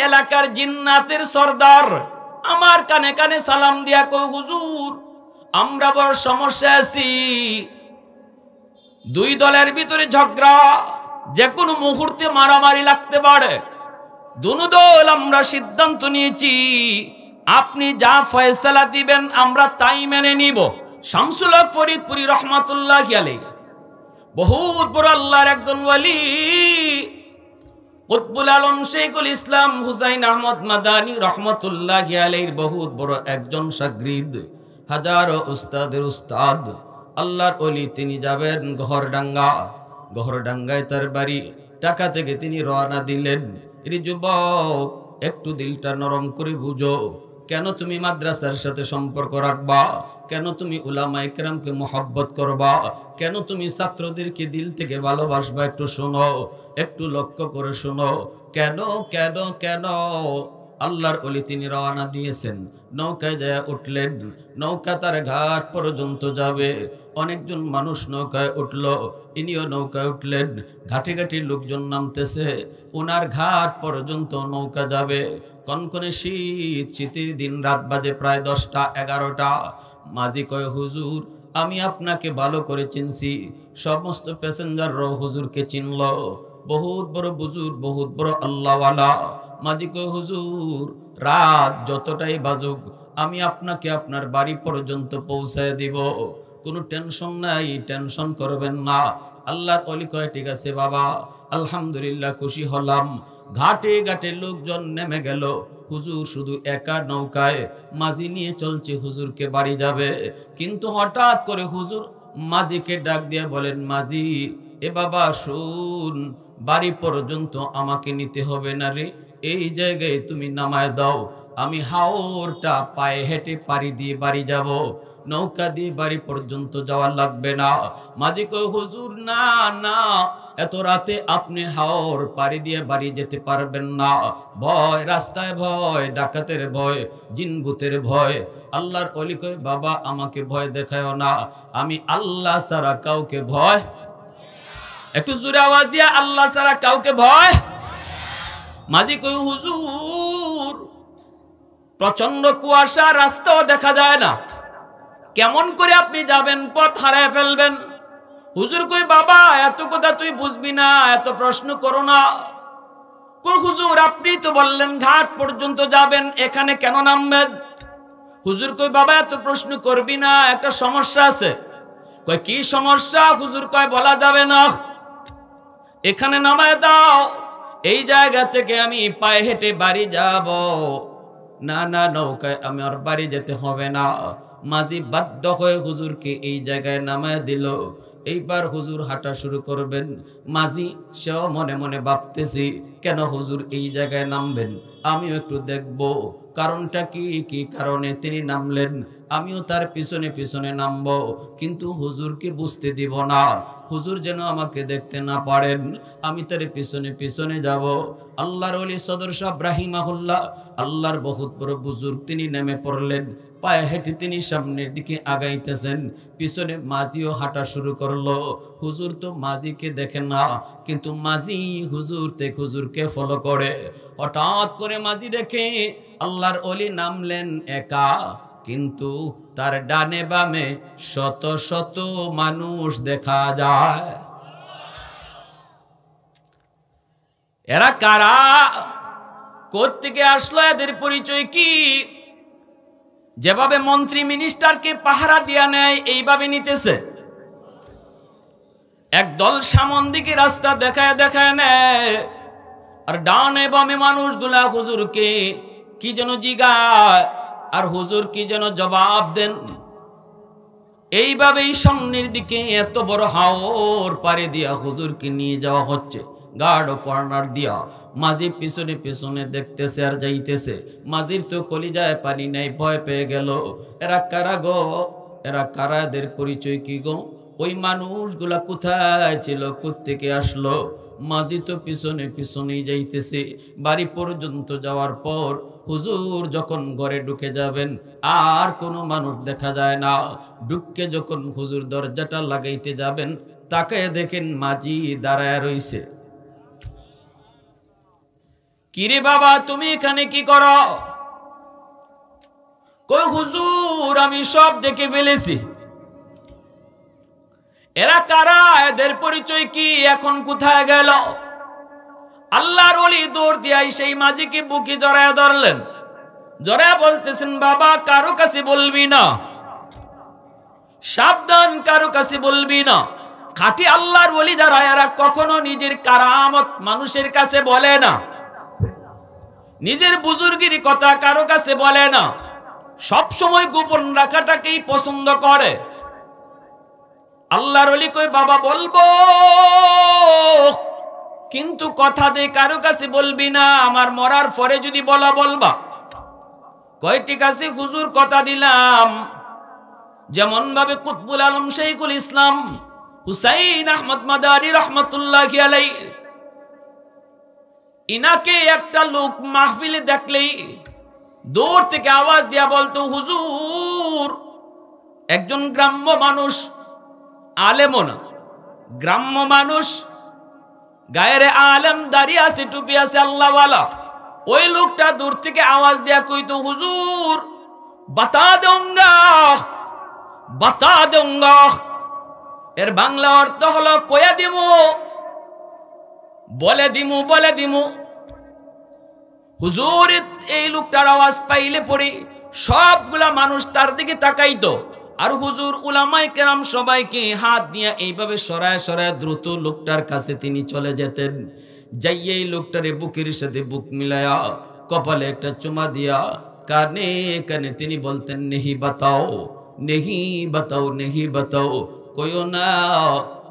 এলাকার জিন্নাতের সর্দার আমার কানে কানে সালাম দিয়া কই হুজুর আমরা বড় সমস্যা আছি, দুই দলের ভিতরে ঝগড়া, যে কোনো মুহূর্তে মারামারি লাগতে পারে। দুনো দল আমরা সিদ্ধান্ত নিয়েছি আপনি যা ফয়সালা দিবেন আমরা তাই মেনে নিব। শামসুল হক ফরিদপুরি রহমাতুল্লাহি আলাইহি বহুত বড় আল্লাহর একজন ওয়ালি, কুতবুল আলম শেখুল ইসলাম হুসাইন আহমদ মাদানী রহমাতুল্লাহি আলাইহির বহুত বড় একজন শাগরিদ, হাজারো উস্তাদের উস্তাদ আল্লাহর ওলি। তিনি যাবেন গহরডাঙ্গায় তার বাড়ি। টাকা থেকে তিনি রওনা দিলেন। এই যুবক একটু দিলটা নরম করে বুঝো, কেন তুমি মাদ্রাসার সাথে সম্পর্ক রাখবা, কেন তুমি উলামায়ে কেরামকে মহব্বত করবা, কেন তুমি ছাত্রদেরকে দিল থেকে ভালোবাসবা, একটু শোনো, একটু লক্ষ্য করে শোনো। কেন কেন কেন আল্লাহর ওলি তিনি রওনা দিয়েছেন, নৌকায় যায় উঠলেন। নৌকা তার ঘাট পর্যন্ত যাবে। অনেকজন মানুষ নৌকায় উঠল, ইনিও নৌকায় উঠলেন। ঘাটে ঘাটে লোকজন নামতেছে, ওনার ঘাট পর্যন্ত নৌকা যাবে। কনকনে শীতের দিন, রাত বাজে প্রায় 10টা 11টা। মাঝি কয় হুজুর আমি আপনাকে ভালো করে চিনছি। সমস্ত প্যাসেঞ্জাররাও হুজুরকে চিনল। বহুত বড় বুজুর্গ, বহুত বড় আল্লাহওয়ালা। মাঝি কয় হুজুর রাত যতটাই বাজুক আমি আপনাকে আপনার বাড়ি পর্যন্ত পৌঁছায় দিব, কোনো টেনশন নাই, টেনশন করবেন না। আল্লাহর ওলি কয় ঠিক আছে বাবা, আলহামদুলিল্লাহ, খুশি হলাম। ঘাটে ঘাটে লোকজন নেমে গেল। হুজুর শুধু একা নৌকায়, মাঝি নিয়ে চলছে, হুজুরকে বাড়ি যাবে। কিন্তু হঠাৎ করে হুজুর মাঝিকে ডাক দিয়ে বলেন, মাঝি এ বাবা শুন, বাড়ি পর্যন্ত আমাকে নিতে হবে না রে, এই জায়গায় তুমি নামায় দাও, আমি হাওরটা পায়ে হেঁটে পাড়ি দিয়ে বাড়ি যাব, নৌকা দিয়ে বাড়ি পর্যন্ত যাওয়া লাগবে না। মাঝি কয় হুজুর না না, এত রাতে আপনি হাওর পাড়ি দিয়ে বাড়ি যেতে পারবেন না, ভয়, রাস্তায় ভয়, ডাকাতের ভয়, জিনভূতের ভয়। আল্লাহর ওলি কয় বাবা আমাকে ভয় দেখায় না, আমি আল্লাহ ছাড়া কাউকে ভয়, একটু জোরে আওয়াজ দিয়া আল্লাহ ছাড়া কাউকে ভয়। মাঝি কই হুজুর প্রচন্ড কুয়াশা, রাস্তাও দেখা যায় না, কেমন করে আপনি যাবেন, পথ হারায় ফেলবেন। হুজুর কই বাবা এত কথা তুই বুঝবি না, এত প্রশ্ন করো না। কই হুজুর আপনি তো বললেন ঘাট পর্যন্ত যাবেন, এখানে কেন নামবেন? হুজুর কই বাবা এত প্রশ্ন করবি না, একটা সমস্যা আছে। কই কি সমস্যা? হুজুর কয় বলা যাবে না, এখানে নামায় দাও, এই জায়গা থেকে আমি পায়ে হেঁটে বাড়ি যাব। না না, নৌকায় আমার বাড়ি যেতে হবে না। মাঝি বাধ্য হয়ে হুজুরকে এই জায়গায় নামায় দিল। এইবার হুজুর হাঁটা শুরু করবেন। মাঝি সেও মনে মনে ভাবতেছি কেন হুজুর এই জায়গায় নামবেন, আমিও একটু দেখব কারণটা কি, কি কারণে তিনি নামলেন, আমিও তার পিছনে পিছনে নামবো, কিন্তু হুজুরকে বুঝতে দিব না, হুজুর যেন আমাকে দেখতে না পারেন, আমি তার পিছনে পিছনে যাব। আল্লাহর ওলি সদর সাহেব রাহিমাহুল্লাহ, আল্লাহর বহুত বড় বুজুর্গ, তিনি নেমে পড়লেন। পায়ে হেঁটে তিনি সামনের দিকে আগাইতেছেন, পিছনে মাঝিও হাঁটা শুরু করলো। হুজুর তো মাঝিকে দেখে না, কিন্তু মাঝি হুজুরকে ফলো করে। হঠাৎ করে মাঝি দেখে আল্লাহর ওলি নামলেন একা, কিন্তু তার ডানে বামে শত শত মানুষ দেখা যায়। এরা কারা, কোত্থেকে আসলো, এদের পরিচয় কি? যেভাবে মন্ত্রী মিনিস্টারকে পাহারা দিয়া নেয় এইভাবে নিতেছে। একদল সামন দিকে রাস্তা দেখায় দেখায় নেয়, আর ডানে বামে মানুষগুলা হুজুরকে কি যেন জিগায়, আর হুজুর কি যেন জবাব দেন। এইভাবেই সামনের দিকে এত বড় হাওর পারে দিয়া হুজুরকে নিয়ে যাওয়া হচ্ছে, গার্ড অফ অনার দিয়া। মাঝি পিছনে পিছনে দেখতেছে আর যাইতেছে। মাঝির তো কলিজায় পানি নাই, ভয় পেয়ে গেল। এরা কারা গো, এরা কারা, এদের পরিচয় কি গো? ওই মানুষগুলা কোথায় ছিল, কোত্থেকে আসলো? মাঝি তো পিছনে পিছনেই যাইতেছে। বাড়ি পর্যন্ত যাওয়ার পর হুজুর যখন ঘরে ঢুকে যাবেন, আর কোনো মানুষ দেখা যায় না। ঢুকে যখন হুজুর দরজাটা লাগাইতে যাবেন, তাকে দেখেন মাঝি দাঁড়ায় রইছে। কিরে বাবা তুমি এখানে কি করো? কই হুজুর আমি সব দেখে ফেলেছি। এরা কারা, এদের পরিচয় কি, এখন কোথায় গেল? আল্লাহর ওলি দৌড় দিয়ে সেই মাঝিকে বুকে জড়ায় ধরলেন, জড়ায় বলতেছেন বাবা কারো কাছে বলবি না, সাবধান কারো কাছে বলবি না। খাঁটি আল্লাহর ওলি যারা এরা কখনো নিজের কারামত মানুষের কাছে বলে না, নিজের বুজুর্গির কথা কারো কাছে বলে না, সব সময় গোপন রাখাটাকেই পছন্দ করে। আল্লাহর ওলি কই বাবা বলবো, কিন্তু কথা দে কারো কাছে বলবি না, আমার মরার পরে যদি বলা বলবা। কয় ঠিক আছে হুজুর কথা দিলাম। যেমন ভাবে কুতবুল আলম শাইখুল ইসলাম হুসাইন আহমদ মাদানী রহমতুল্লাহি আলাইহি, ইনাকে একটা লোক মাহফিলে দেখলেই দূর থেকে আওয়াজ দিয়া বলতো হুজুর, একজন গ্রাম্য মানুষ, আলেমও না, গ্রাম্য মানুষ, গায়ের আলেম, দাঁড়িয়ে আছে, টুপি আছে, আল্লাহওয়ালা। ওই লোকটা দূর থেকে আওয়াজ দিয়া কইতো হুজুর বাতা দেউঙ্গা, বাতা দেউঙ্গা। এর বাংলা অর্থ হলো কয়া দিমু, বলে দিমু, বলে দিমু। হুজুর এই লোকটার আওয়াজ পাইলে পরে সবগুলা মানুষ তার দিকে তাকাইতো, আর হুজুর উলামায়ে কেরাম সবাইকে হাত দিয়ে এইভাবে সরায় সরায় দ্রুত লোকটার কাছে তিনি চলে যেতেন। যাইয়ে এই লোকটারে বুকের সাথে বুক মিলায়া কপালে একটা চুমা দিয়া কানে কানে তিনি বলতেন নেহি বাতাও, নেহি বাতাও, নেহি বাতাও, কইও না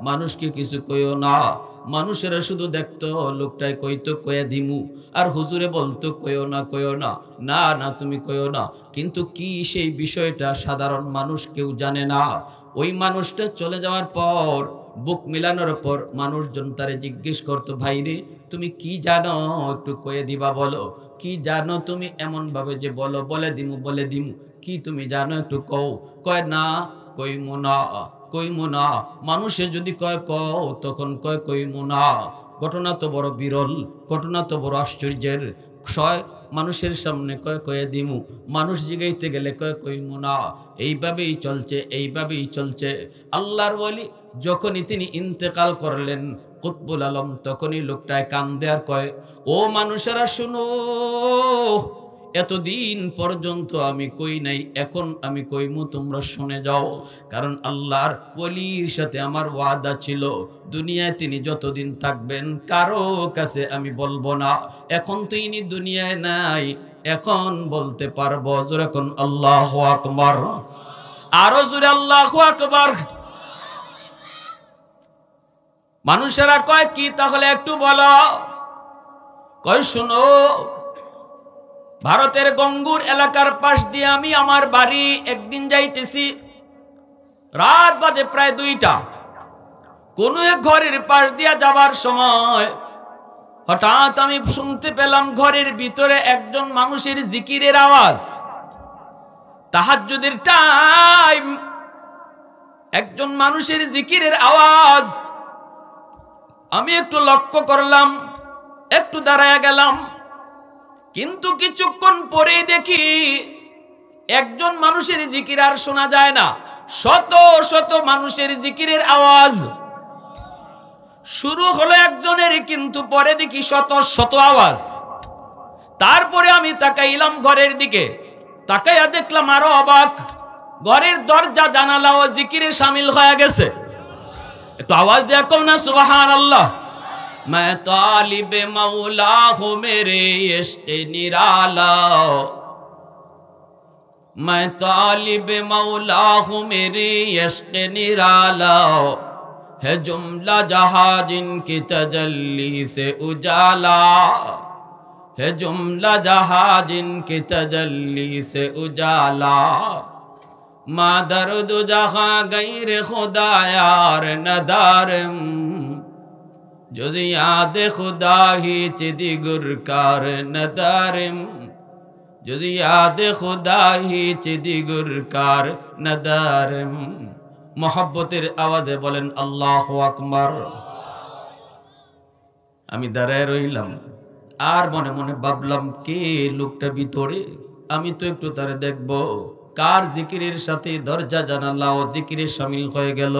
মানুষকে কিছু কইও না। মানুষেরা শুধু দেখতো, লোকটাই কইতো কয়া দিমু, আর হুজুরে বলতো কইও না, কইও না, না না তুমি কইও না। কিন্তু কি সেই বিষয়টা সাধারণ মানুষ কেউ জানে না। ওই মানুষটা চলে যাওয়ার পর, বুক মিলানোর পর মানুষজন তারে জিজ্ঞেস করতো ভাইরে তুমি কি জানো, একটু কয়ে দিবা বলো, কি জানো তুমি, এমন ভাবে যে বলো বলে দিমু, বলে দিমু, কি তুমি জানো একটু কও। কয় না, কইমু না, কইমু না। মানুষে যদি কয় কও, তখন কয় কইমু না। ঘটনা তো বড় বিরল, ঘটনা তো বড় আশ্চর্যের। মানুষের সামনে কয় কয়ে দিমু, মানুষ জিগাইতে গেলে কয় কইমু না। এইভাবেই চলছে, এইভাবেই চলছে। আল্লাহর ওলি যখনই তিনি ইন্তেকাল করলেন কুতবুল আলম, তখনই লোকটায় কান্দে আর কয় ও মানুষেরা শুনো, এতদিন পর্যন্ত আমি কই নাই, এখন আমি কইমু, তোমরা শুনে যাও। কারণ আল্লাহর ওলির সাথে আমার ওয়াদা ছিল, দুনিয়ায় তিনি যতদিন থাকবেন কারো কাছে আমি বলবো না। এখন তো ইনি দুনিয়ায় নাই, এখন বলতে পারবো। জোরে কোন আল্লাহু আকবার, আরো জোরে আল্লাহু আকবার। মানুষেরা কয় কি তাহলে একটু বলো। কয় শুনো, ভারতের গঙ্গুর এলাকার পাশ দিয়ে আমি আমার বাড়ি একদিন যাইতেছি, রাত বাজে প্রায় 2টা। কোন এক ঘরের পাশ দিয়া যাবার সময় হঠাৎ আমি শুনতে পেলাম ঘরের ভিতরে একজন মানুষের জিকিরের আওয়াজ। তাহাজ্জুদের টাইম, একজন মানুষের জিকিরের আওয়াজ। আমি একটু লক্ষ্য করলাম, একটু দাঁড়ায় গেলাম, কিন্তু কিছুক্ষণ পরেই দেখি একজন মানুষের জিকির আর শোনা যায় না, শত শত মানুষের জিকিরের আওয়াজ। শুরু হলো একজনের, কিন্তু পরে দেখি শত শত আওয়াজ। তারপরে আমি তাকাইলাম ঘরের দিকে, তাকাইয়া দেখলাম আরো অবাক, ঘরের দরজা জানালাও জিকিরে শামিল হয়ে গেছে। একটু আওয়াজ দিয়ে কম না সুবহানাল্লাহ। मैं तालिब मौला हूँ मेरे इश्क़ निराला, मैं तालिब मौला हूँ मेरे इश्क़ निराला, है जुमला जहाँ जिनकी तजल्ली से उजाला, है जुमला जहाँ जिनकी तजल्ली से उजाला, मा दर्द जहाँ गैर खुदा यार नदारम, যদি याद खुदा ही चिदी गुरकार नदारिम, যদি याद खुदा ही चिदी गुरकार नदारिम। मोहब्बतेर आवाज़े बोलेन अल्लाहु আকবার। আমি দাঁড়ায় রইলাম, আর মনে মনে ভাবলাম কে লোকটা ভিতরে, আমি তো একটু তারে দেখব। কার জিকিরের সাথে দরজা জানালা ও জিকিরে শামিল হয়ে গেল।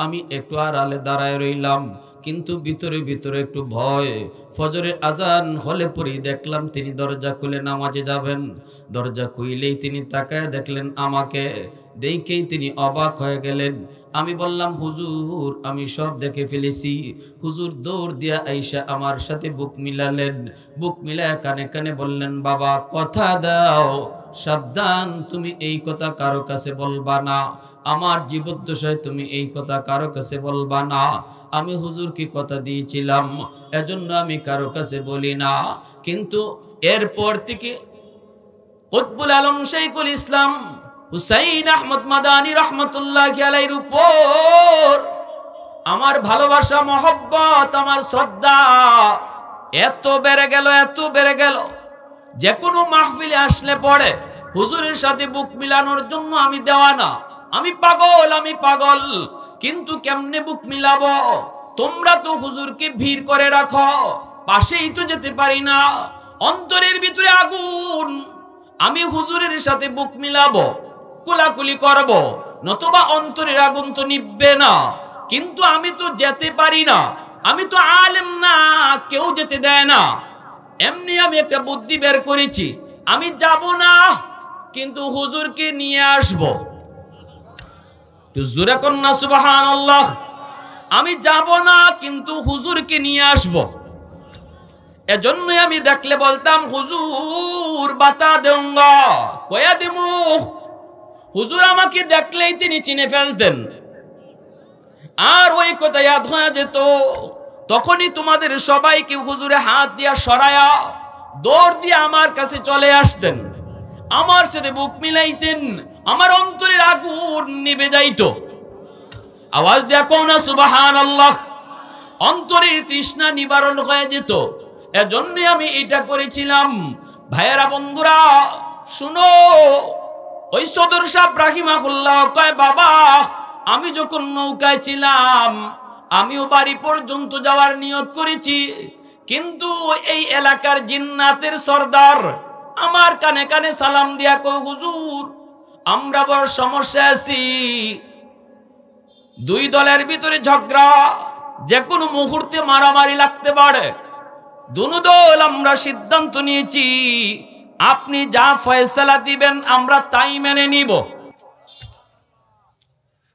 আমি একটু আড়ালে দাঁড়ায় রইলাম, কিন্তু ভিতরে ভিতরে একটু ভয়। ফজরের আজান হলে পরেই দেখলাম তিনি দরজা খুলে নামাজে যাবেন। দরজা খুইলেই তিনি তাকায় দেখলেন আমাকে, দেখেই তিনি অবাক হয়ে গেলেন। আমি বললাম হুজুর আমি সব দেখে ফেলেছি। হুজুর দৌড় দিয়া আইসা আমার সাথে বুক মিলালেন। বুক মিলায় কানে কানে বললেন, বাবা কথা দাও, সাবধান তুমি এই কথা কারো কাছে বলবা না। আমার জীবদ্দশায় তুমি এই কথা কারো কাছে বলবা না। আমি হুজুরকে কথা দিয়েছিলাম, এজন্য আমি কারো কাছে বলি না। কিন্তু এরপর থেকে কুতবুল আলম শাইখুল ইসলাম হুসাইন আহমদ মাদানী রহমতুল্লাহি আলাইহির উপর আমার ভালোবাসা, মহব্বত, আমার শ্রদ্ধা এত বেড়ে গেল, এত বেড়ে গেল, যে কোনো মাহফিলে আসলে পড়ে হুজুরের সাথে বুক মিলানোর জন্য আমি দেওয়ানা। আমি পাগল, আমি পাগল। কিন্তু কেমনে বুক মিলাবো? তোমরা তো হুজুরকে ভিড় করে রাখো, পাশেই তো যেতে পারি না। অন্তরের ভিতরে আগুন। আমি হুজুরের সাথে বুক মিলাবো, কোলাকুলি করব, নতুবা অন্তরের আগুন তো নিভবে না। কিন্তু আমি তো যেতে পারি না, আমি তো আলেম না, কেউ যেতে দেয় না। এমনি আমি একটা বুদ্ধি বের করেছি, আমি যাব না, কিন্তু হুজুরকে নিয়ে আসব। জোরে কন্যা সুবহানাল্লাহ। আমি যাব না, কিন্তু হুজুরকে নিয়ে আসব। এজন্যই আমি দেখলে বলতাম হুজুর বাতা দেউঙ্গা, কয়া দিমু। হুজুর আমাকে দেখলেই তিনি চিনে ফেলতেন। আর ওই কথা ইয়াদ হয়ে যেত, তখনই তোমাদের সবাইকে হুজুরে হাত দিয়া সরায়া দৌড় দিয়ে আমার কাছে চলে আসতেন, আমার সাথে বুক মিলাইতেন, আমার অন্তরের আগুন নিভে যাইত। আওয়াজ দিয়া কও না সুবহানাল্লাহ। অন্তরের তৃষ্ণা নিবারণ হয়ে যেত। এজন্যই আমি এটা করেছিলাম। ভাইয়েরা, বন্ধুরা শুনো, ওই সদর সাহেব রাহিমাহুল্লাহ কয়, বাবা আমি যখন নৌকায় ছিলাম আমিও বাড়ি পর্যন্ত যাওয়ার নিয়ত করেছি, কিন্তু এই এলাকার জিন্নাতের সর্দার আমার কানে কানে সালাম দিয়া কয়, হুজুর আমরা বড় সমস্যা আছি, দুই দলের ভিতরে ঝগড়া, যে কোনো মুহূর্তে মারামারি লাগতে পারে। দুনো দল আমরা সিদ্ধান্ত নিয়েছি, আপনি যা ফয়সালা দিবেন আমরা তাই মেনে নিব।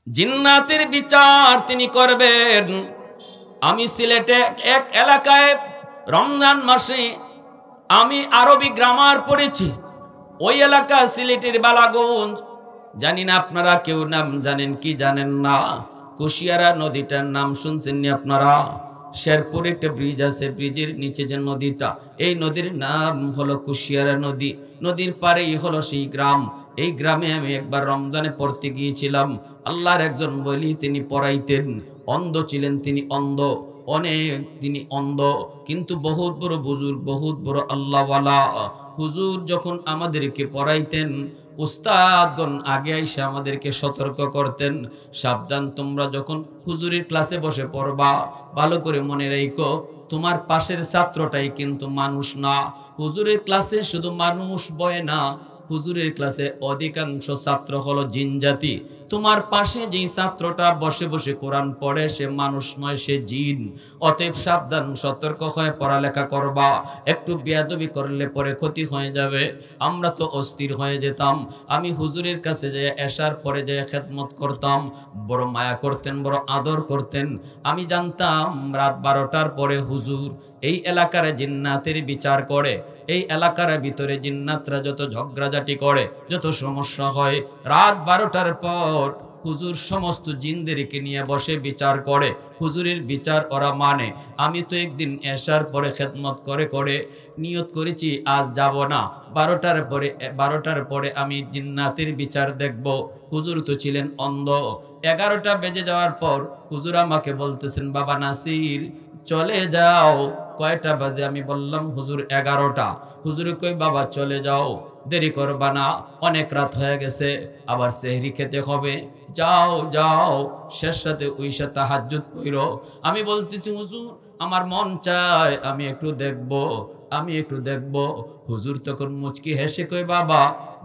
জিন্নাতের বিচার তিনি করবেন। আমি সিলেটে এক এলাকায় রমজান মাসে আমি আরবি গ্রামার পড়েছি। ওই এলাকা সিলেটের বালাগঞ্জ। জানি না আপনারা কেউ নাম জানেন কি জানেন না। কুশিয়ারা নদীটার নাম শুনছেন নি আপনারা? শেরপুরে একটা ব্রিজ আছে, ব্রিজের নিচে যে নদীটা, এই নদীর নাম হলো কুশিয়ারা নদী। নদীর পারেই হলো সেই গ্রাম। এই গ্রামে আমি একবার রমজানে পড়তে গিয়েছিলাম। আল্লাহর একজন বলি তিনি পড়াইতেন, অন্ধ ছিলেন তিনি, অন্ধ অনেক, তিনি অন্ধ, কিন্তু বহুত বড় বুজুর্গ, বহুত বড় আল্লাহওয়ালা। হুজুর যখন আমাদেরকে পড়াইতেন, উস্তাদগণ আগে এসে আমাদেরকে সতর্ক করতেন, সাবধান তোমরা যখন হুজুরের ক্লাসে বসে পড়বা ভালো করে মনে রাখো, তোমার পাশের ছাত্রটাই কিন্তু মানুষ না। হুজুরের ক্লাসে শুধু মানুষ বয় না, হুজুরের ক্লাসে অধিকাংশ ছাত্র হলো জিন জাতি। তোমার পাশে যেই ছাত্রটা বসে বসে কোরআন পড়ে সে মানুষ নয়, সে জিন। অতএব সাবধান, সতর্ক হয়ে পড়ালেখা করবা। একটু বেয়াদবি করলে পরে ক্ষতি হয়ে যাবে। আমরা তো অস্থির হয়ে যেতাম। আমি হুজুরের কাছে যেয়ে এশার পরে যেয়ে খেদমত করতাম। বড় মায়া করতেন, বড় আদর করতেন। আমি জানতাম রাত 12টার পরে হুজুর এই এলাকার জিন্নাতের বিচার করে। এই এলাকার ভিতরে জিন্নাতরা যত ঝগড়াঝাটি করে, যত সমস্যা হয়, রাত 12টার পর হুজুর সমস্ত জিনদেরকে নিয়ে বসে বিচার করে। হুজুরের বিচার ওরা মানে। আমি তো একদিন এশার পরে খেদমত করে করে নিয়ত করেছি আজ যাব না, 12টার পরে আমি জিন্নাতের বিচার দেখব। হুজুর তো ছিলেন অন্ধ। 11টা বেজে যাওয়ার পর হুজুর আমাকে বলতেছেন, বাবা নাসির চলে যাও। কয়টা বাজে? আমি বললাম হুজুর 11টা। হুজুর কই, বাবা চলে যাও, দেরি করবা না, অনেক রাত হয়ে গেছে, আবার সেহরি খেতে হবে, যাও যাও, শেষ সাথে উইশা তাহাজ্জুদ পড়ো। আমি বলতেছি হুজুর আমার মন চায় আমি একটু দেখব। আমি একটু দেখব। হুজুর তখন মুচকি হেসে কই, বাবা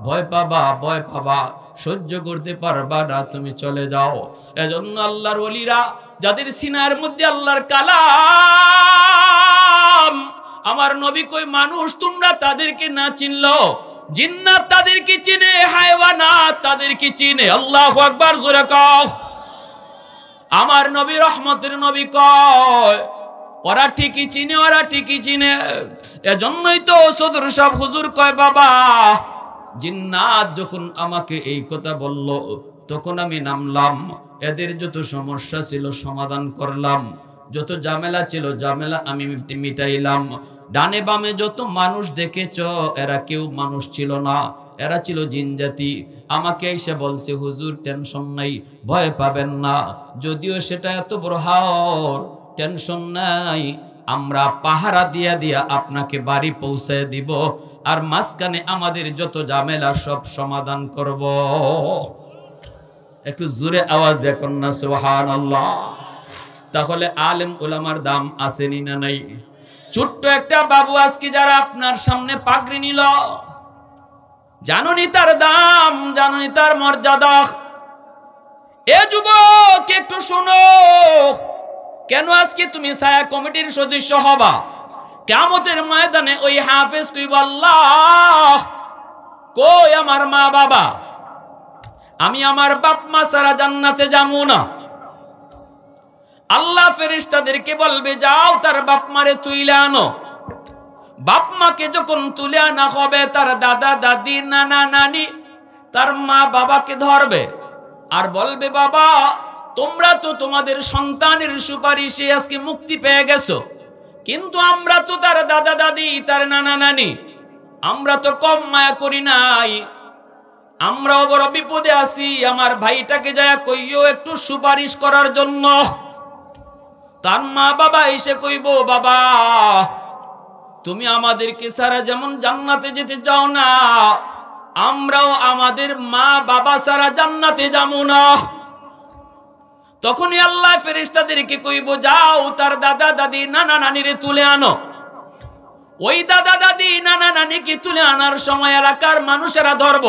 ভয় পাবা, ভয় পাবা, সহ্য করতে পারবা না, তুমি চলে যাও। এজন্য আল্লাহর ওলিরা যাদের সিনার মধ্যে আল্লাহর কালাম, আমার নবী কই, মানুষ তোমরা তাদেরকে না চিনলো, জিন্নাত তাদেরকে চিনে, হায়ওয়ানাত তাদেরকে চিনে। আল্লাহু আকবার, জোরে কও। আমার নবী রহমতের নবী কয়, ওরা ঠিকই চিনে, ওরা ঠিকই চিনে। এজন্যই তো সদর সাহেব হুজুর কয়, বাবা জিন্নাত যখন আমাকে এই কথা বলল, তখন আমি নামলাম, এদের যত সমস্যা ছিল সমাধান করলাম, যত ঝামেলা ছিল ঝামেলা আমি মিটাইলাম। ডানে বামে যত মানুষ দেখেছ, এরা কেউ মানুষ ছিল না, এরা ছিল জিন জাতি। আমাকে এসে বলছে, হুজুর টেনশন নাই, ভয় পাবেন না, যদিও সেটা এত বড় হাওর, টেনশন নাই, আমরা পাহারা দিয়া দিয়া আপনাকে বাড়ি পৌঁছায় দিব, আর মাঝখানে আমাদের যত ঝামেলা সব সমাধান করব। একটু জোরে আওয়াজ দেখুন না, সুবহানাল্লাহ। তাহলে আলেম ওলামার দাম আসেনি না নাই? ছোট্ট একটা বাবু আজকে যারা আপনার সামনে পাগড়ি নিল, জানুনি তার দাম, জানুনি তার মর্যাদা। এ যুবক একটু শোনো, কেন আজকে তুমি ছায়া কমিটির সদস্য হবা? কিয়ামতের ময়দানে ওই হাফেজ কইব, আল্লাহ কই আমার মা বাবা? আমি আমার বাপ মা ছাড়া জান্নাতে যাবো না। আল্লাহ ফেরেশতাদেরকে বলবে, যাও তার বাপ মারে তুইলে আনো। বাপ মাকে যখন তুলে আনা হবে, তার দাদা দাদি নানা নানি তার মা বাবাকে ধরবে আর বলবে, বাবা তোমরা তো তোমাদের সন্তানের সুপারিশে আজকে মুক্তি পেয়ে গেছো, কিন্তু আমরা তো তার দাদা দাদি তার নানা নানি আমরা তো কম মায়া করি নাই, আমরাও বড় বিপদে আছি, আমার ভাইটাকে যায় কইও একটু সুপারিশ করার জন্য। তার মা বাবা এসে কইব, বাবা তুমি আমাদেরকে ছাড়া যেমন জান্নাতে যেতে চাও না, আমরাও আমাদের মা বাবা ছাড়া জান্নাতে যাবো না। তখনই আল্লাহ ফেরেশতাদেরকে কইব, যাও তার দাদা দাদি নানা নানিরে তুলে আনো। ওই দাদা দাদি নানা নানিকে তুলে আনার সময় এলাকার মানুষেরা ধরব,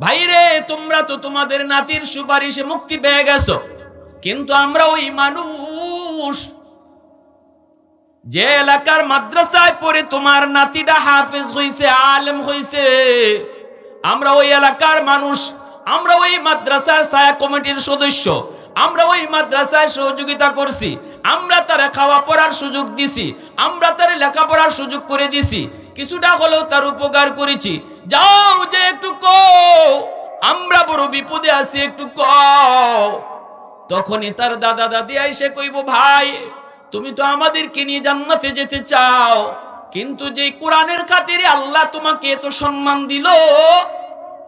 ভাইরে তোমরা তো তোমাদের নাতির সুপারিশে মুক্তি পেয়ে গেছো, কিন্তু আমরা ওই মানুষ যে এলাকার মাদ্রাসায় পড়ে তোমার নাতিটা হাফেজ হইছে, আলেম হইছে, আমরা ওই এলাকার মানুষ, আমরা ওই মাদ্রাসার ছায়া কমিটির সদস্য, আমরা ওই মাদ্রাসায় সহযোগিতা করছি, আমরা তার খাওয়া পড়ার সুযোগ দিছি, আমরা তার লেখাপড়ার সুযোগ করে দিছি, কিছুটা হলেও তার উপকার করেছি, যাও যে একটু কও আমরা বড় বিপদে আছি, একটু কও। তখনই তার দাদা দাদি এসে কইব, ভাই তুমি তো আমাদেরকে নিয়ে জান্নাতে যেতে চাও, কিন্তু যে কোরআনের খাতিরে আল্লাহ তোমাকে এত সম্মান দিল,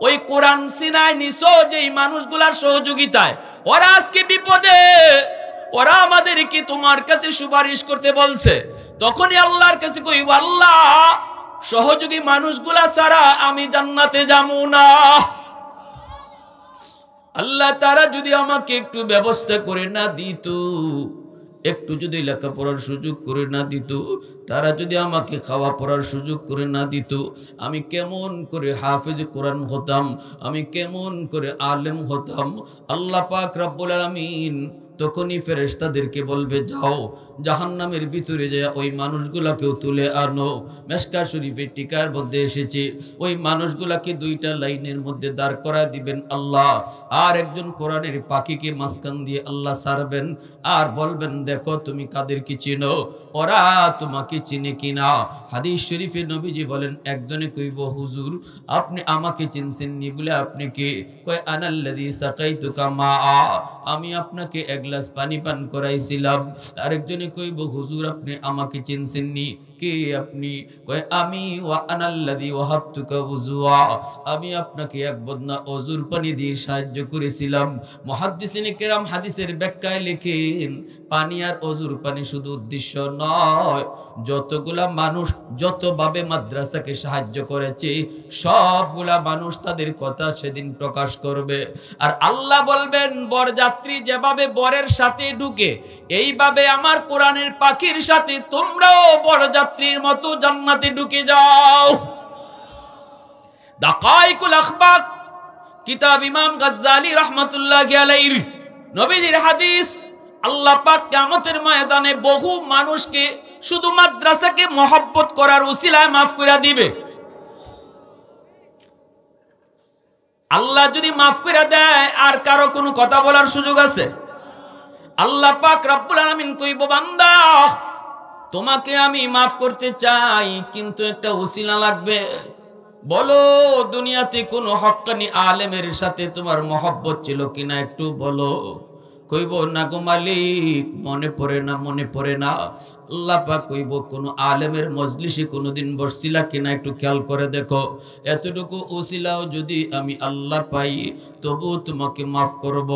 ওই কোরআন সিনায় নিছো যেই মানুষগুলার সহযোগিতায়, ওরা আজকে বিপদে, ওরা আমাদেরকে তোমার কাছে সুপারিশ করতে বলছে। তখনই আল্লাহর কাছে কইব, আল্লাহ সহযোগী মানুষগুলা ছাড়া আমি জান্নাতে যাবো না। আল্লাহ তারা যদি আমাকে একটু ব্যবস্থা করে না দিত, একটু যদি লেখাপড়ার সুযোগ করে না দিত, তারা যদি আমাকে খাওয়া পড়ার সুযোগ করে না দিত, আমি কেমন করে হাফেজ কোরআন হতাম, আমি কেমন করে আলেম হতাম। আল্লাহ পাক রব্বুল আলামিন তখনই ফেরেশতাদেরকে বলবে, যাও জাহান্নামের ভিতরে যায় ওই মানুষগুলাকেও তুলে আনো। মেশকাত শরীফের টিকার মধ্যে এসেছে, ওই মানুষগুলাকে দুইটা লাইনের মধ্যে দাঁড় করা দিবেন আল্লাহ, আর একজন কোরআনের পাখিকে মাঝখান দিয়ে আল্লাহ ছাড়বেন, আর বলবেন, দেখো তুমি কাদেরকে চিনো, ওরা তোমাকে চিনে কিনা। হাদিস শরীফে নবীজি বলেন, একজনে কইব, হুজুর আপনি আমাকে চিনছেননি বলে আপনি কে? কয়, আনাল্লাযী সাকাইতুকা মা, আমি আপনাকে এক গ্লাস পানি পান করাইছিলাম। আরেকজনে কইব, হুজুর আপনি আমাকে চিনছেননি, কে আপনি? কয়, আমি ওয়া আনাল্লাযী ওয়াহাবতুকা ওযুআ, আমি আপনাকে এক বদনা ওযুর পানি দিয়ে সাহায্য করেছিলাম। মুহাদ্দিসিনে কেরাম হাদিসের ব্যাখ্যায় লেখেন, পানি আর ওযুর পানি শুধু উদ্দেশ্য নয়, যতগুলা মানুষ যতভাবে মাদ্রাসাকে সাহায্য করেছে, সবগুলা মানুষ তাদের কথা সেদিন প্রকাশ করবে। আর আল্লাহ বলবেন, বরযাত্রী যেভাবে বরের সাথে ঢুকে, এইভাবে আমার কোরআনের পাখির সাথে তোমরাও বরযাত্রী যাত্রীর মতো জান্নাতে ঢুকে যাও। দাকাইকুল আখবার, কিতাব ইমাম গাজ্জালি রাহমাতুল্লাহি আলাইহি, নবীজির হাদিস। আল্লাহ পাক কিয়ামতের ময়দানে বহু মানুষকে শুধু মাদ্রাসাকে মহব্বত করার উসিলায় মাফ করে দিবে। আল্লাহ যদি মাফ করে দেয় আর কারো কোনো কথা বলার সুযোগ আছে? আল্লাহ পাক রব্বুল আলামিন কইব, বান্দা তোমাকে আমি মাফ করতে চাই, কিন্তু একটা উসিলা লাগবে। বলো দুনিয়াতে কোনো হক্কানি আলেমের সাথে তোমার মহব্বত ছিল কিনা একটু বলো। কইব না গো মালিক, মনে পড়ে না, মনে পড়ে না। আল্লাহ পাক কইব, কোন আলেমের মজলিসে কোনোদিন বসছিলা কিনা একটু খেয়াল করে দেখো। এতটুকু উসিলাও যদি আমি আল্লাহ পাই তবু তোমাকে মাফ করব।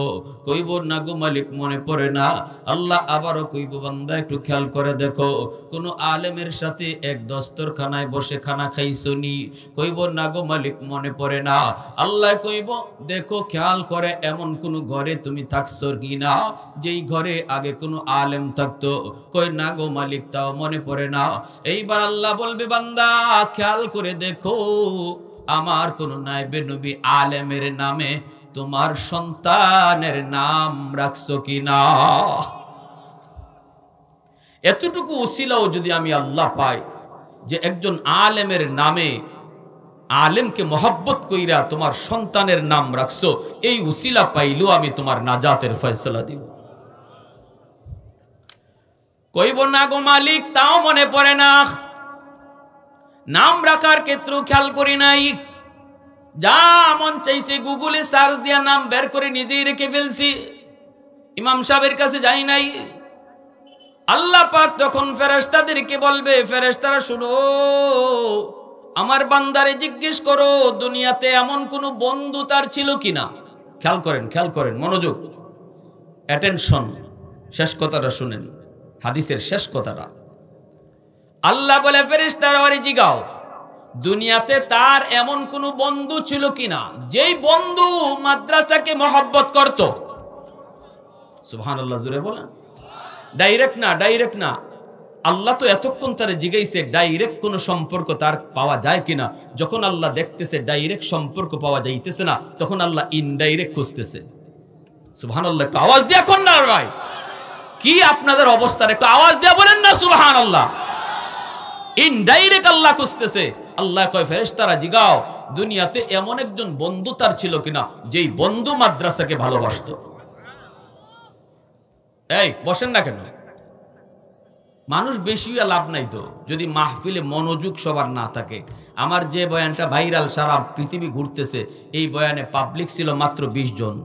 কইব না গো মালিক, মনে পড়ে না। আল্লাহ আবারও কইব, বান্দা একটু খেয়াল করে দেখো, কোন আলেমের সাথে এক দস্তরখানায় বসে খানা খাইছনি? কইব না গো মালিক, মনে পড়ে না। আল্লাহ কইব, দেখো খেয়াল করে এমন কোন ঘরে তুমি থাকছো কিনা যেই ঘরে আগে কোনো আলেম থাকতো? কই না গো মালিক, তাও মনে পড়ে না। এইবার আল্লাহ বলবে, বান্দা খেয়াল করে দেখো, আমার কোন নায়েবে নবী আলেমের নামে তোমার সন্তানের নাম রাখছো কিনা? এতটুকু উসিলাও যদি আমি আল্লাহ পাই যে একজন আলেমের নামে, আলেমকে মহব্বত কইরা তোমার সন্তানের নাম রাখছো, এই উসিলা পাইলেও আমি তোমার নাজাতের ফয়সালা দিব। কইব না গো মালিক, তাও মনে পড়ে না। নাম রাখার ক্ষেত্রেও খেয়াল করি নাই, যা মন চাইছে গুগলে সার্চ দিয়া নাম বের করে নিজেই রেখে ফেলছি, ইমাম সাহেবের কাছে যাই নাই। আল্লাহ পাক তখন ফেরেশতাদেরকে বলবে, ফেরেশতারা শুনো, আমার বান্দারে জিজ্ঞেস করো দুনিয়াতে এমন কোন বন্ধু তার ছিল কিনা। খেয়াল করেন, খেয়াল করেন, মনোযোগ, অ্যাটেনশন, শেষ কথাটা শুনেন, হাদিসের শেষ কথাটা। আল্লাহ বলে, ফেরেশতারা ওরে জিগাও, দুনিয়াতে তার এমন কোন বন্ধু ছিল কিনা যেই বন্ধু মাদ্রাসাকে মহব্বত করত। সুবহানাল্লাহ, জোরে বলেন। ডাইরেক্ট না, ডাইরেক্ট না। আল্লাহ তো এতক্ষণ তারে জিগাইছে ডাইরেক্ট কোন সম্পর্ক তার পাওয়া যায় কিনা। যখন আল্লাহ দেখতেছে ডাইরেক্ট সম্পর্ক পাওয়া যাইতেছে না, তখন আল্লাহ ইনডাইরেক্ট খুঁজতেছে। সুবহানাল্লাহ, একটু আওয়াজ দিয়া কোন না ভাই, কি আপনাদের অবস্থার একটু আওয়াজ দিয়া বলেন না সুবহানাল্লাহ। ইনডাইরেক্ট আল্লাহ খুঁজতেছে। আল্লাহ কয়, ফেরেশতারা জিগাও দুনিয়াতে এমন একজন বন্ধু তার ছিল কিনা যেই বন্ধু মাদ্রাসাকে ভালোবাসতো। এই বসেন না কেন? মানুষ বেশি লাভ নাই তো যদি মাহফিলে মনোযোগ সবার না থাকে। আমার যে বয়ানটা ভাইরাল সারা পৃথিবী ঘুরতেছে, এই বয়ানে পাবলিক ছিল মাত্র 20 জন,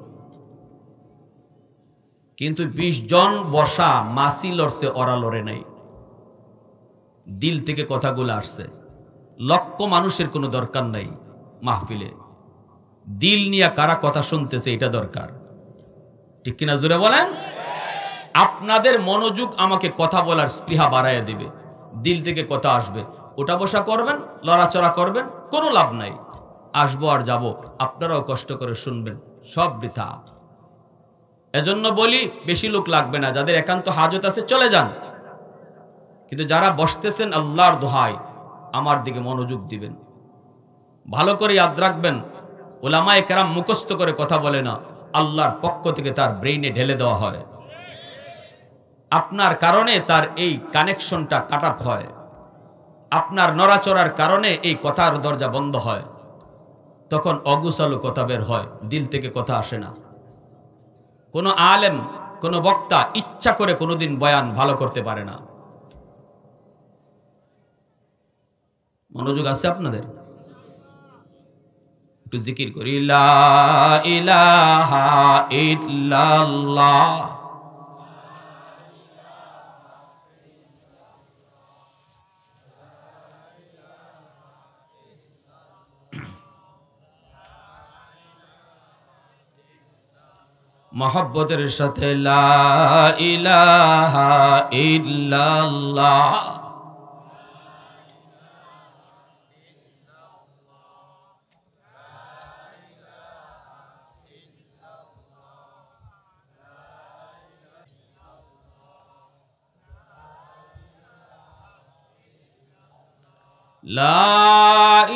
কিন্তু 20 জন বসা মাসি লড়ছে, ওরা লড়ে নাই। দিল থেকে কথাগুলো আসছে। লক্ষ মানুষের কোনো দরকার নাই মাহফিলে, দিল নিয়ে কারা কথা শুনতেছে এটা দরকার। ঠিক কিনা জোরে বলেন? আপনাদের মনোযোগ আমাকে কথা বলার স্পৃহা বাড়াইয়া দিবে, দিল থেকে কথা আসবে। ওটা বসা করবেন, লড়াচড়া করবেন, কোনো লাভ নাই। আসবো আর যাব, আপনারাও কষ্ট করে শুনবেন, সব বৃথা। এজন্য বলি বেশি লোক লাগবে না, যাদের একান্ত হাজত আছে চলে যান, কিন্তু যারা বসতেছেন আল্লাহর দোহাই আমার দিকে মনোযোগ দিবেন। ভালো করে ইয়াদ রাখবেন, উলামায়ে কেরাম মুখস্থ করে কথা বলে না, আল্লাহর পক্ষ থেকে তার ব্রেইনে ঢেলে দেওয়া হয়। আপনার কারণে তার এই কানেকশনটা কাট আপ হয়, আপনার নড়াচড়ার কারণে এই কথার দরজা বন্ধ হয়। তখন অগুছালো কথা বের হয়, দিল থেকে কথা আসে না। কোনো আলেম, কোনো বক্তা ইচ্ছা করে কোনোদিন বয়ান ভালো করতে পারে না। মনোযোগ আছে আপনাদের? একটু জিকির করি, লা ইলাহা ইল্লাল্লাহ। মহব্বতের সাথে লা ইলাহা ইল্লাল্লাহ। লা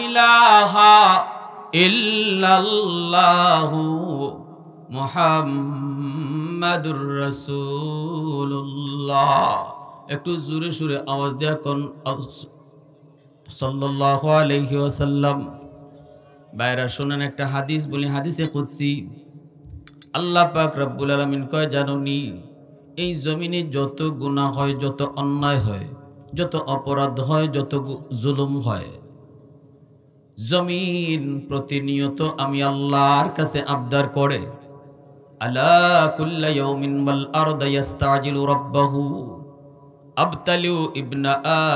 ইলাহা ইল্লাল্লাহু মুহাম্মাদুর রাসূলুল্লাহ। একটু জোরে সুরে আওয়াজ দেয়া কোন সাল্লাল্লাহু আলাইহি ওয়াসাল্লাম। বাইরা শুনেন একটা হাদিস বলি, হাদিসে কুদসি। আল্লাহ পাক রব্বুল আলামিন কয়, জানোনি এই জমিনে যত গুনাহ হয়, যত অন্যায় হয়, যত অপরাধ হয়, যত জুলুম হয়, জমিন প্রতিনিয়ত আমি আল্লাহর কাছে আবদার করে, আলা কুল্লা ইয়াউমিন ওয়াল আরদু ইস্তাজিলু রাব্বাহু আবতালিউ ইবনা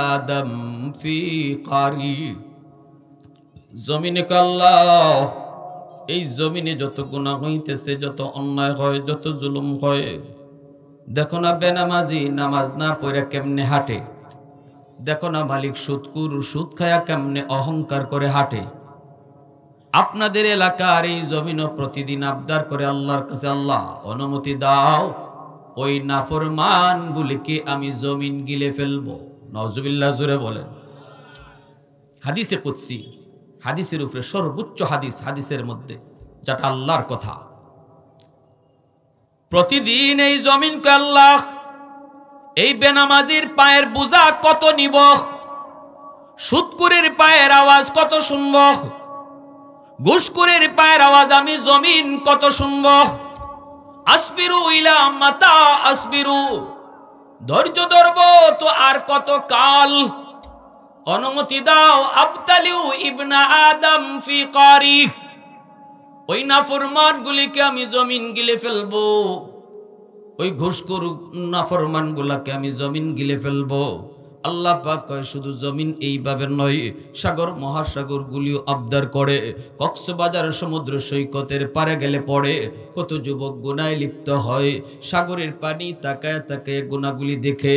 আদম ফি কারি। জমিনে আল্লাহ, এই জমিনে যত গুনাহ হইতেছে, যত অন্যায় হয়, যত জুলুম হয়, দেখো না বেনামাজি নামাজ না পড়ে কেমনে হাঁটে, দেখো না মালিক সুদকুর সুদ খায়া কেমনে অহংকার করে হাঁটে। আপনাদের এলাকার এই জমিনও প্রতিদিন আবদার করে আল্লাহর কাছে, আল্লাহ অনুমতি দাও, ওই নাফরমান গুলিকে আমি জমিন গিলে ফেলবো। নাউজুবিল্লাহ, জোরে বলেন। হাদিসে কুদসি, হাদিসের উপরে সর্বোচ্চ হাদিস, হাদিসের মধ্যে যেটা আল্লাহর কথা। প্রতিদিন এই জমিনকে আল্লাহ এই বেনামাজির পায়ের বোঝা কত নিব, সুদকুরের পায়ের আওয়াজ কত শুনব, ঘুষখোরের পায়ের আওয়াজ আমি জমিন কত শুনব। আসবিরু ইলা মাতা আসবিরু, ধৈর্য ধরব তো আর কত কাল। অনুমতি দাও, আবতালিউ ইবনা আদম ফি কারি, ওই নাফরমান গুলিকে আমি জমিন গিলে ফেলবো, ওই ঘুষখোর নাফরমান গুলাকে আমি জমিন গিলে ফেলবো। আল্লাহ পাক কয়, শুধু জমিন এইভাবে নয়, সাগর মহাসাগর গুলিও আবদার করে। কক্সবাজার সমুদ্র সৈকতের পারে গেলে পড়ে কত যুবক গুনায় লিপ্ত হয়, সাগরের পানি তাকায় তাকায় গুনাহগুলি দেখে,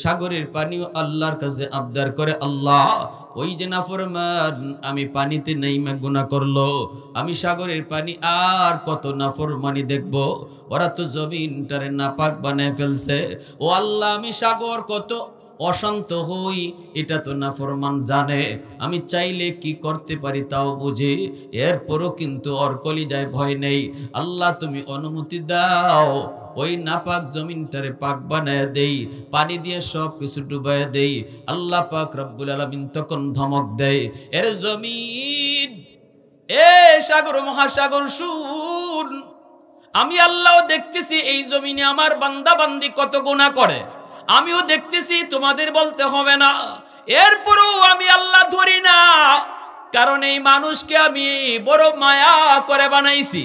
সাগরের পানিও আল্লাহর কাছে আবদার করে, আল্লাহ ওই যে নাফরমান আমি পানিতে নেইমা গুনাহ করলো, আমি সাগরের পানি আর কত নাফরমানি দেখবো, ওরা তো জমিনটারে নাপাক বানায় ফেলছে। ও আল্লাহ, আমি সাগর কত অশান্ত হই এটা তো নাফরমান জানে, আমি চাইলে কি করতে পারি তাও বুঝি, এরপরও কিন্তু ওর কলিজায় ভয় নেই। আল্লাহ তুমি অনুমতি দাও, ওই নাপাক জমিনটারে পাক বানায় দেই, পানি দিয়ে সব কিছু ডুবাইয়া দেই। আল্লাহ পাক রব্বুল আলামিন তখন ধমক দেয়, এর জমিন, এ সাগর মহাসাগর শুন, আমি আল্লাহ দেখতেছি এই জমিনে আমার বান্দা বান্দি কত গুনাহ করে, আমিও দেখতেছি, তোমাদের বলতে হবে না। এরপরও আমি আল্লাহ ধরি না, কারণ এই মানুষকে আমি বড় মায়া করে বানাইছি।